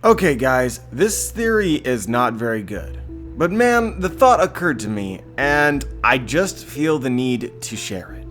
Okay guys, this theory is not very good. But man, the thought occurred to me, and I just feel the need to share it.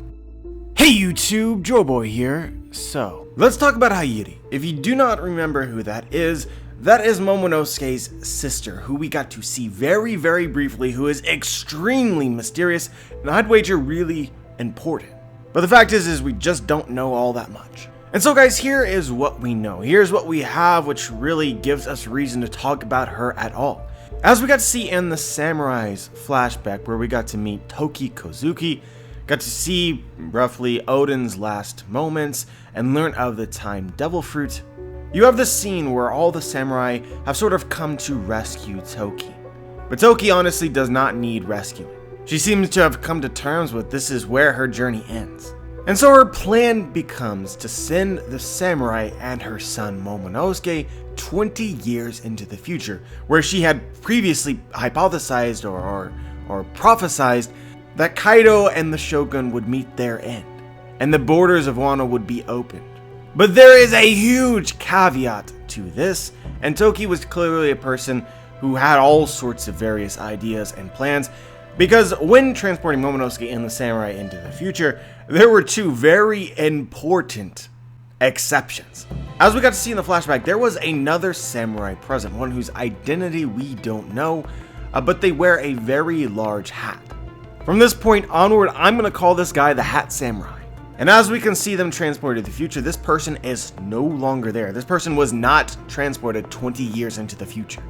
Hey YouTube, Joeboy here. So, let's talk about Hiyori. If you do not remember who that is Momonosuke's sister, who we got to see very briefly, who is extremely mysterious, and I'd wager really important. But the fact is we just don't know all that much. And so guys, here is what we know. Here's what we have, which really gives us reason to talk about her at all. As we got to see in the Samurai's flashback, where we got to meet Toki Kozuki, got to see roughly Odin's last moments, and learn of the Time Devil Fruit, you have this scene where all the samurai have sort of come to rescue Toki. But Toki honestly does not need rescuing. She seems to have come to terms with this is where her journey ends. And so her plan becomes to send the samurai and her son Momonosuke 20 years into the future, where she had previously hypothesized or prophesized that Kaido and the shogun would meet their end, and the borders of Wano would be opened. But there is a huge caveat to this, and Toki was clearly a person who had all sorts of various ideas and plans, because when transporting Momonosuke and the samurai into the future, there were two very important exceptions. As we got to see in the flashback, there was another samurai present, one whose identity we don't know, but they wear a very large hat. From this point onward, I'm going to call this guy the Hat Samurai. And as we can see them transported to the future, this person is no longer there. This person was not transported 20 years into the future.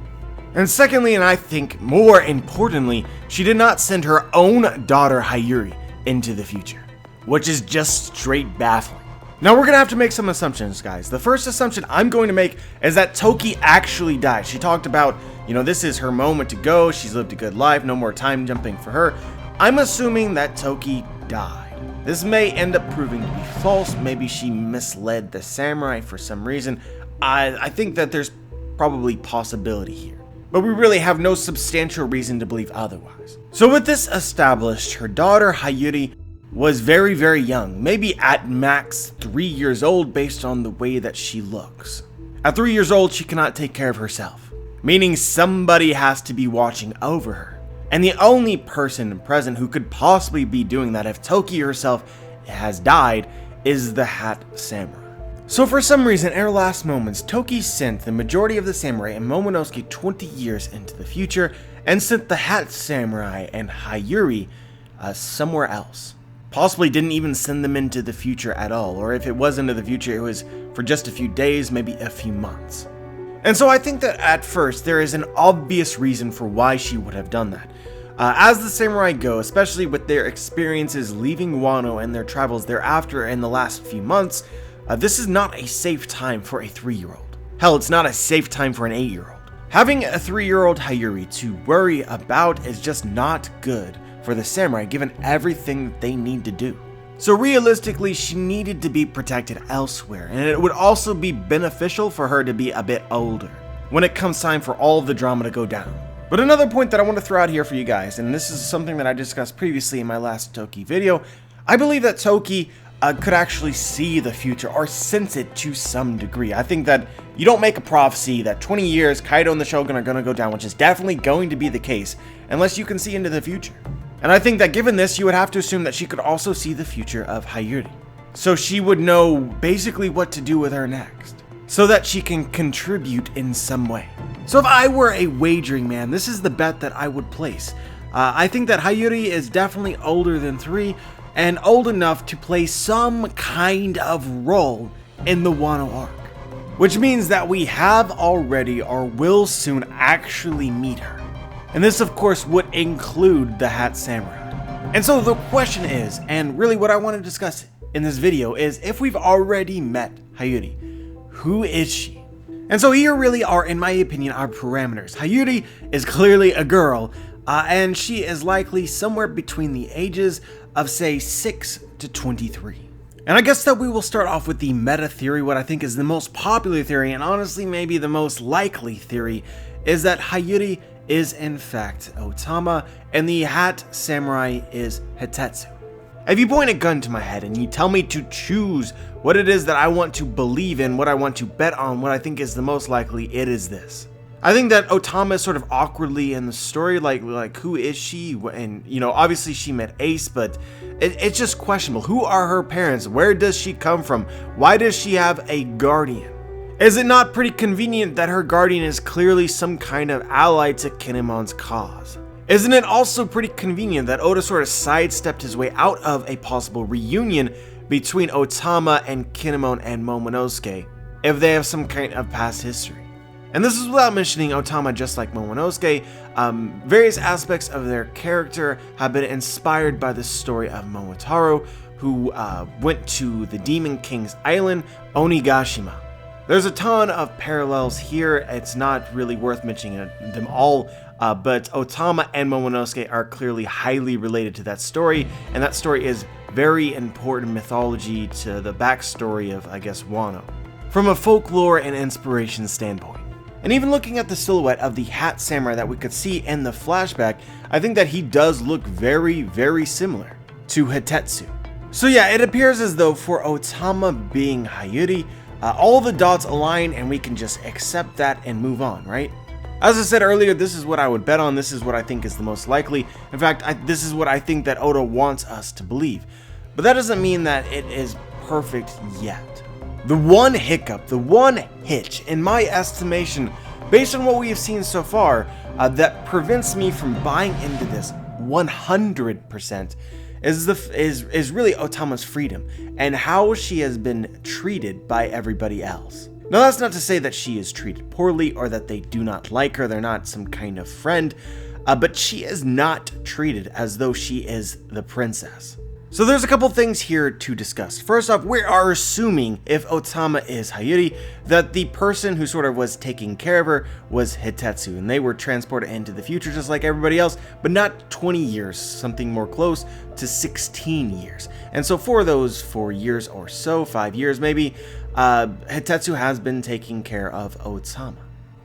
And secondly, and I think more importantly, she did not send her own daughter Hiyori into the future, which is just straight baffling. Now we're gonna have to make some assumptions, guys. The first assumption I'm going to make is that Toki actually died. She talked about, this is her moment to go. She's lived a good life, no more time jumping for her. I'm assuming that Toki died. This may end up proving to be false. Maybe she misled the samurai for some reason. I think that there's probably possibility here, but we really have no substantial reason to believe otherwise. So with this established, her daughter Hiyori was very young, maybe at max 3 years old based on the way that she looks. At 3 years old, she cannot take care of herself, meaning somebody has to be watching over her. And the only person present who could possibly be doing that if Toki herself has died is the Hat Samurai. So for some reason, at her last moments, Toki sent the majority of the samurai and Momonosuke 20 years into the future, and sent the Hat Samurai and Hiyori somewhere else. Possibly didn't even send them into the future at all, or if it was into the future, it was for just a few days, maybe a few months. And so I think that at first, there is an obvious reason for why she would have done that. As the samurai go, especially with their experiences leaving Wano and their travels thereafter in the last few months, this is not a safe time for a 3-year-old. Hell, it's not a safe time for an 8-year-old. Having a 3-year-old Hiyori to worry about is just not good for the samurai, given everything that they need to do. So realistically, she needed to be protected elsewhere, and it would also be beneficial for her to be a bit older when it comes time for all of the drama to go down. But another point that I want to throw out here for you guys, and this is something that I discussed previously in my last Toki video, I believe that Toki could actually see the future or sense it to some degree. I think that you don't make a prophecy that 20 years Kaido and the Shogun are going to go down, which is definitely going to be the case, unless you can see into the future. And I think that given this, you would have to assume that she could also see the future of Hiyori. So she would know basically what to do with her next, so that she can contribute in some way. So if I were a wagering man, this is the bet that I would place. I think that Hiyori is definitely older than 3, and old enough to play some kind of role in the Wano arc. Which means that we have already or will soon actually meet her. And this of course would include the Hat Samurai. And so the question is, and really what I want to discuss in this video is, if we've already met Hiyori, who is she? And so here really are, in my opinion, our parameters. Hiyori is clearly a girl, and she is likely somewhere between the ages of say 6 to 23. And I guess that we will start off with the meta theory. What I think is the most popular theory, and honestly maybe the most likely theory, is that Hiyori is in fact Otama, and the Hat Samurai is Hitetsu. If you point a gun to my head and you tell me to choose what it is that I want to believe in, what I want to bet on, what I think is the most likely, it is this. I think that Otama is sort of awkwardly in the story, like who is she? And, you know, obviously she met Ace, but it's just questionable. Who are her parents? Where does she come from? Why does she have a guardian? Is it not pretty convenient that her guardian is clearly some kind of ally to Kinemon's cause? Isn't it also pretty convenient that Oda sort of sidestepped his way out of a possible reunion between Otama and Kinemon and Momonosuke if they have some kind of past history? And this is without mentioning Otama, just like Momonosuke. Various aspects of their character have been inspired by the story of Momotaro, who went to the Demon King's island, Onigashima. There's a ton of parallels here. It's not really worth mentioning them all, but Otama and Momonosuke are clearly highly related to that story, and that story is very important mythology to the backstory of, I guess, Wano, from a folklore and inspiration standpoint. And even looking at the silhouette of the hat samurai that we could see in the flashback, I think that he does look very, very similar to Hitetsu. So yeah, it appears as though for Otama being Hiyori, all the dots align and we can just accept that and move on, right? As I said earlier, this is what I would bet on, this is what I think is the most likely. In fact, this is what I think that Oda wants us to believe. But that doesn't mean that it is perfect yet. The one hiccup, the one hitch, in my estimation, based on what we have seen so far, that prevents me from buying into this 100% is really Otama's freedom and how she has been treated by everybody else. Now, that's not to say that she is treated poorly or that they do not like her, they're not some kind of friend, but she is not treated as though she is the princess. So there's a couple things here to discuss. First off, we are assuming, if Otama is Hiyori, that the person who sort of was taking care of her was Hitetsu, and they were transported into the future just like everybody else, but not 20 years, something more close to 16 years. And so for those 4 years or so, 5 years maybe, Hitetsu has been taking care of Otama.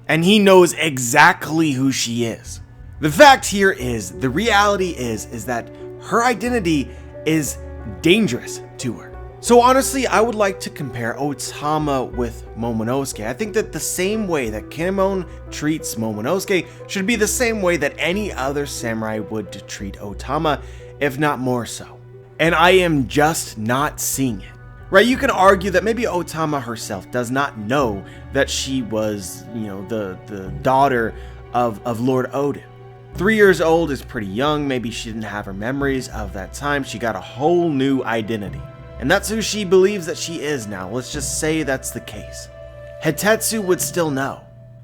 And he knows exactly who she is. The fact here is, the reality is that her identity is dangerous to her. So honestly, I would like to compare Otama with Momonosuke. I think that the same way that Kinemon treats Momonosuke should be the same way that any other samurai would to treat Otama, if not more so. And I am just not seeing it. Right, you can argue that maybe Otama herself does not know that she was, the daughter of Lord Odin. 3 years old is pretty young, maybe she didn't have her memories of that time, she got a whole new identity. And that's who she believes that she is now, let's just say that's the case. Hitetsu would still know.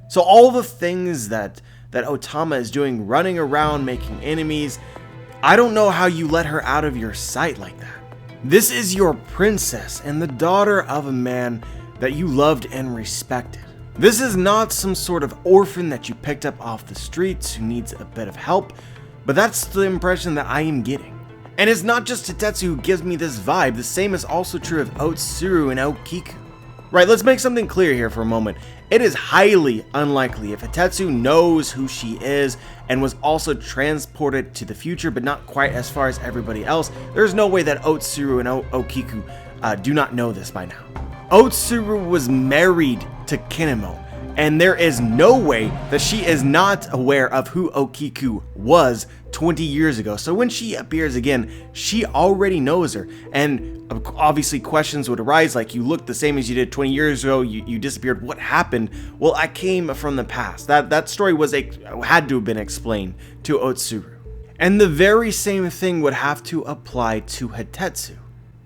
So all the things that Otama is doing, running around, making enemies, I don't know how you let her out of your sight like that. This is your princess and the daughter of a man that you loved and respected. This is not some sort of orphan that you picked up off the streets who needs a bit of help, but that's the impression that I am getting. And it's not just Hitetsu who gives me this vibe, the same is also true of Otsuru and Okiku. Right, let's make something clear here for a moment. It is highly unlikely if Hitetsu knows who she is and was also transported to the future, but not quite as far as everybody else. There's no way that Otsuru and Okiku do not know this by now. Otsuru was married to Kinemon, and there is no way that she is not aware of who Okiku was 20 years ago. So when she appears again, she already knows her, and obviously questions would arise like, you look the same as you did 20 years ago, you disappeared, what happened? Well, I came from the past. That story had to have been explained to Otsuru. And the very same thing would have to apply to Hitetsu.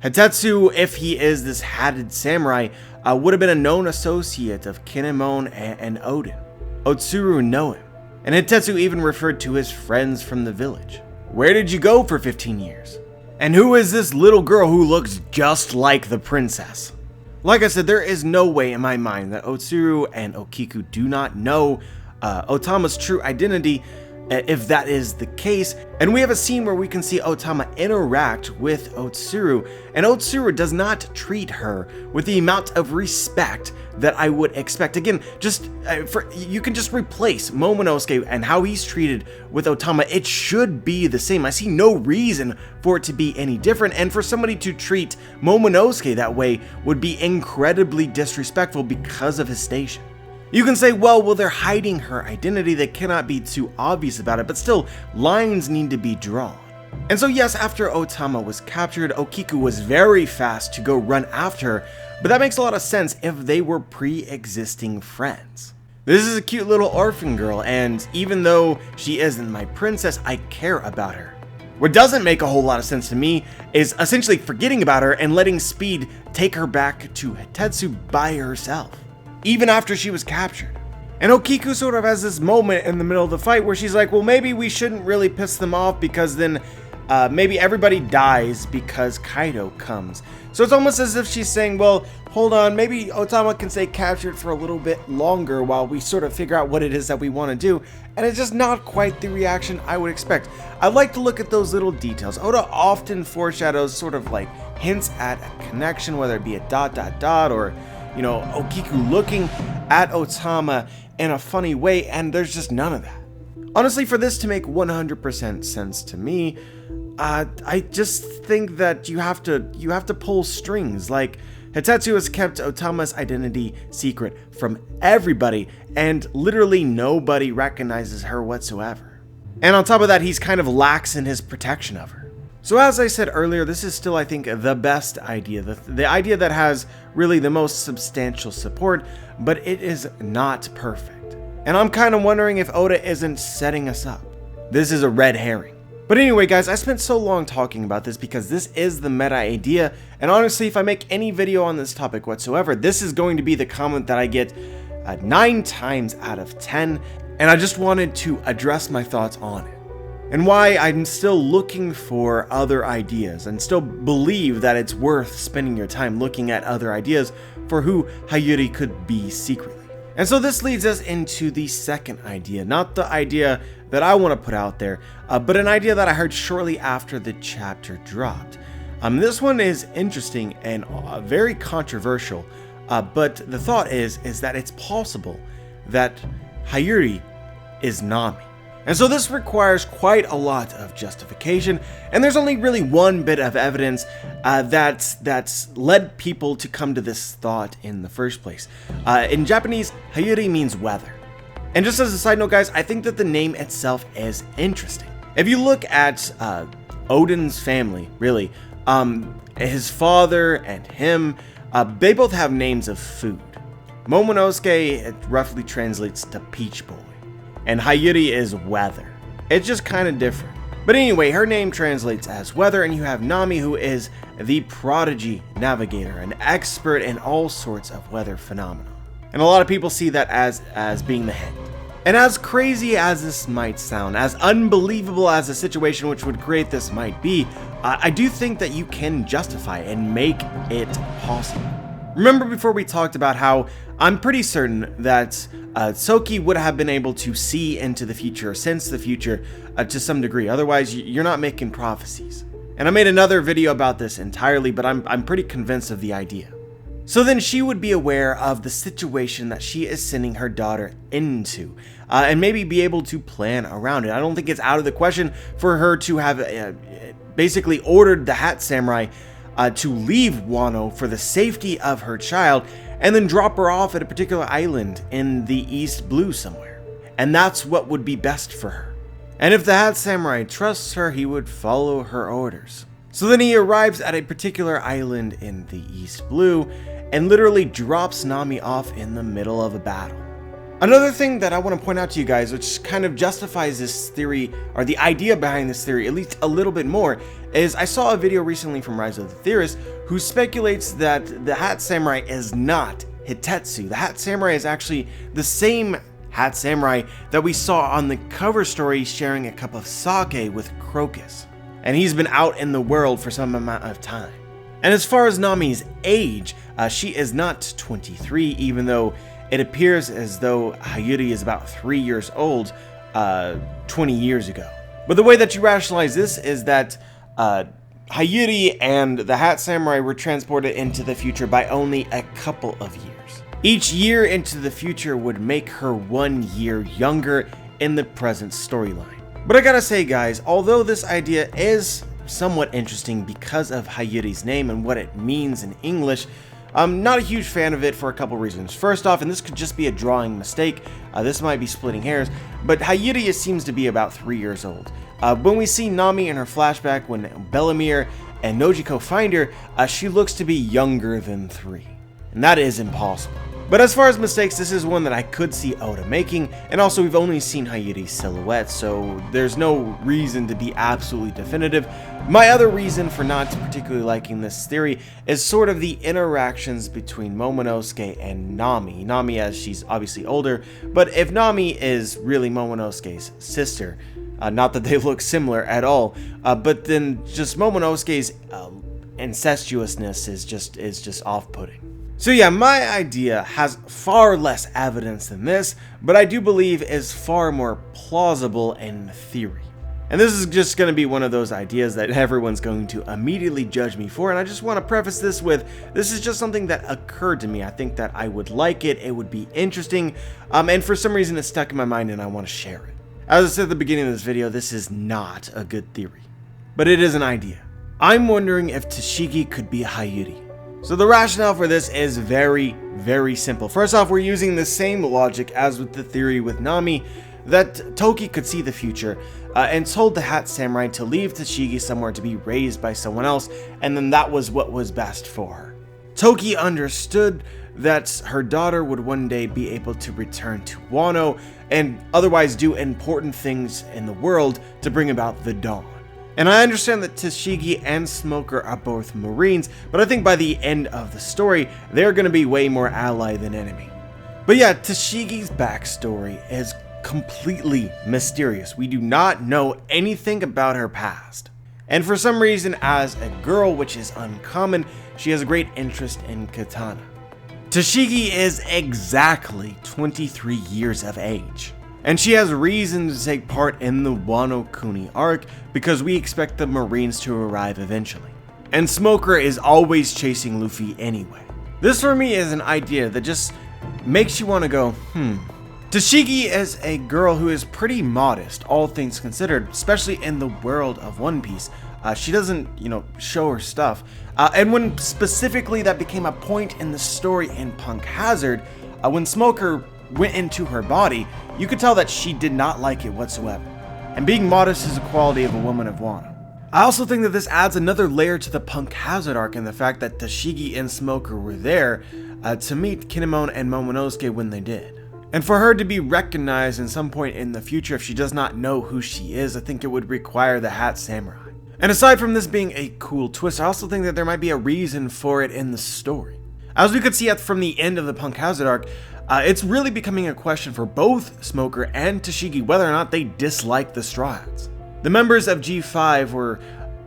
Hitetsu, if he is this hatted samurai, would have been a known associate of Kinemon and Odin. Otsuru know him, and Hitetsu even referred to his friends from the village. Where did you go for 15 years? And who is this little girl who looks just like the princess? Like I said, there is no way in my mind that Otsuru and Okiku do not know Otama's true identity, if that is the case. And we have a scene where we can see Otama interact with Otsuru, and Otsuru does not treat her with the amount of respect that I would expect. Again, you can just replace Momonosuke and how he's treated with Otama. It should be the same. I see no reason for it to be any different, and for somebody to treat Momonosuke that way would be incredibly disrespectful because of his station. You can say, well, they're hiding her identity, they cannot be too obvious about it, but still, lines need to be drawn. And so yes, after Otama was captured, Okiku was very fast to go run after her, but that makes a lot of sense if they were pre-existing friends. This is a cute little orphan girl, and even though she isn't my princess, I care about her. What doesn't make a whole lot of sense to me is essentially forgetting about her and letting Speed take her back to Hitetsu by herself, even after she was captured. And Okiku sort of has this moment in the middle of the fight where she's like, well, maybe we shouldn't really piss them off because then maybe everybody dies because Kaido comes. So it's almost as if she's saying, well, hold on, maybe Otama can stay captured for a little bit longer while we sort of figure out what it is that we want to do. And it's just not quite the reaction I would expect. I like to look at those little details. Oda often foreshadows sort of like hints at a connection, whether it be a ... or, you know, Okiku looking at Otama in a funny way, and there's just none of that. Honestly, for this to make 100% sense to me, I just think that you have to pull strings. Like, Hitetsu has kept Otama's identity secret from everybody, and literally nobody recognizes her whatsoever. And on top of that, he's kind of lax in his protection of her. So as I said earlier, this is still, I think, the best idea, the idea that has really the most substantial support, but it is not perfect. And I'm kind of wondering if Oda isn't setting us up. This is a red herring. But anyway, guys, I spent so long talking about this because this is the meta idea, and honestly, if I make any video on this topic whatsoever, this is going to be the comment that I get 9 times out of 10, and I just wanted to address my thoughts on it, and why I'm still looking for other ideas, and still believe that it's worth spending your time looking at other ideas for who Hiyori could be secretly. And so this leads us into the second idea, not the idea that I want to put out there, but an idea that I heard shortly after the chapter dropped. This one is interesting and very controversial, but the thought is that it's possible that Hiyori is Nami. And so this requires quite a lot of justification, and there's only really one bit of evidence that's led people to come to this thought in the first place. In Japanese, Hiyori means weather. And just as a side note, guys, I think that the name itself is interesting. If you look at Odin's family, really, his father and him, they both have names of food. Momonosuke, it roughly translates to Peach Boy, and Hiyori is weather. It's just kind of different. But anyway, her name translates as weather, and you have Nami, who is the prodigy navigator, an expert in all sorts of weather phenomena. And a lot of people see that as being the head. And as crazy as this might sound, as unbelievable as the situation which would create this might be, I do think that you can justify and make it possible. Remember before we talked about how I'm pretty certain that Toki would have been able to see into the future, sense the future to some degree. Otherwise, you're not making prophecies. And I made another video about this entirely, but I'm pretty convinced of the idea. So then she would be aware of the situation that she is sending her daughter into, and maybe be able to plan around it. I don't think it's out of the question for her to have basically ordered the Hat Samurai to leave Wano for the safety of her child, and then drop her off at a particular island in the East Blue somewhere. And that's what would be best for her. And if the Hat Samurai trusts her, he would follow her orders. So then he arrives at a particular island in the East Blue, and literally drops Nami off in the middle of a battle. Another thing that I want to point out to you guys, which kind of justifies this theory, or the idea behind this theory, at least a little bit more, is I saw a video recently from Rise of the Theorist who speculates that the Hat Samurai is not Hitetsu. The Hat Samurai is actually the same Hat Samurai that we saw on the cover story sharing a cup of sake with Crocus. And he's been out in the world for some amount of time. And as far as Nami's age, she is not 23, even though it appears as though Hiyori is about 3 years old. 20 years ago. But the way that you rationalize this is that Hiyori and the Hat Samurai were transported into the future by only a couple of years. Each year into the future would make her 1 year younger in the present storyline. But I gotta say guys, although this idea is somewhat interesting because of Hiyori's name and what it means in English, I'm not a huge fan of it for a couple reasons. First off, and this could just be a drawing mistake, this might be splitting hairs, but Hiyori seems to be about 3 years old. When we see Nami in her flashback when Bellamere and Nojiko find her, she looks to be younger than 3. And that is impossible. But as far as mistakes, this is one that I could see Oda making, and also we've only seen Hiyori's silhouette, so there's no reason to be absolutely definitive. My other reason for not particularly liking this theory is sort of the interactions between Momonosuke and Nami. Nami, as she's obviously older, but if Nami is really Momonosuke's sister, not that they look similar at all, but then just Momonosuke's incestuousness is just off-putting. So yeah, my idea has far less evidence than this, but I do believe is far more plausible in theory. And this is just going to be one of those ideas that everyone's going to immediately judge me for, and I just want to preface this with, this is just something that occurred to me. I think that I would like it, it would be interesting, and for some reason it's stuck in my mind and I want to share it. As I said at the beginning of this video, this is not a good theory, but it is an idea. I'm wondering if Tashigi could be a Hiyori. So the rationale for this is very, very simple. First off, we're using the same logic as with the theory with Nami, that Toki could see the future and told the Hat Samurai to leave Tashigi somewhere to be raised by someone else, and then that was what was best for her. Toki understood that her daughter would one day be able to return to Wano and otherwise do important things in the world to bring about the dawn. And I understand that Tashigi and Smoker are both Marines, but I think by the end of the story, they're going to be way more ally than enemy. But yeah, Tashigi's backstory is completely mysterious. We do not know anything about her past. And for some reason, as a girl, which is uncommon, she has a great interest in katana. Tashigi is exactly 23 years of age. And she has reason to take part in the Wano Kuni arc because we expect the Marines to arrive eventually. And Smoker is always chasing Luffy anyway. This for me is an idea that just makes you want to go, Tashigi is a girl who is pretty modest, all things considered, especially in the world of One Piece. She doesn't, show her stuff. And when specifically that became a point in the story in Punk Hazard, when Smoker went into her body, you could tell that she did not like it whatsoever. And being modest is a quality of a woman of Wano. I also think that this adds another layer to the Punk Hazard arc in the fact that Tashigi and Smoker were there to meet Kinemon and Momonosuke when they did. And for her to be recognized in some point in the future if she does not know who she is, I think it would require the Hat Samurai. And aside from this being a cool twist, I also think that there might be a reason for it in the story. As we could see from the end of the Punk Hazard arc, it's really becoming a question for both Smoker and Tashigi whether or not they dislike the Straw Hats. The members of G5 were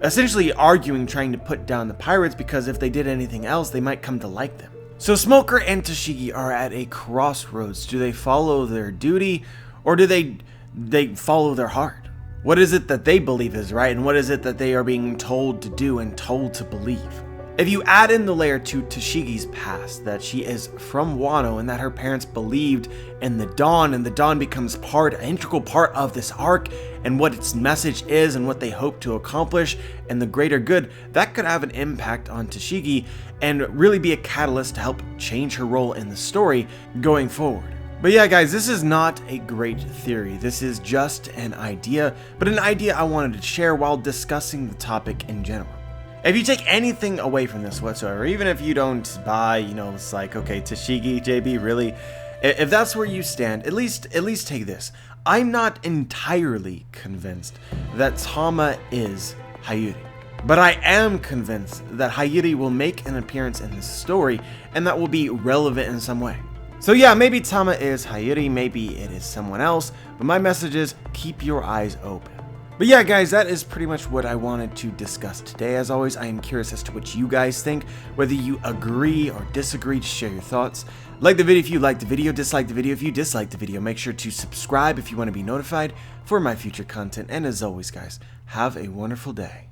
essentially arguing trying to put down the pirates because if they did anything else, they might come to like them. So Smoker and Tashigi are at a crossroads. Do they follow their duty or do they follow their heart? What is it that they believe is right and what is it that they are being told to do and told to believe? If you add in the layer to Tashigi's past, that she is from Wano and that her parents believed in the Dawn, and the Dawn becomes an integral part of this arc and what its message is and what they hope to accomplish and the greater good, that could have an impact on Tashigi and really be a catalyst to help change her role in the story going forward. But yeah guys, this is not a great theory. This is just an idea, but an idea I wanted to share while discussing the topic in general. If you take anything away from this whatsoever, even if you don't buy, it's like, okay, Tashigi, JB, really? If that's where you stand, at least take this. I'm not entirely convinced that Tama is Hiyori. But I am convinced that Hiyori will make an appearance in this story, and that will be relevant in some way. So yeah, maybe Tama is Hiyori, maybe it is someone else, but my message is keep your eyes open. But yeah, guys, that is pretty much what I wanted to discuss today. As always, I am curious as to what you guys think, whether you agree or disagree. Just share your thoughts. Like the video if you liked the video, dislike the video if you disliked the video. Make sure to subscribe if you want to be notified for my future content. And as always, guys, have a wonderful day.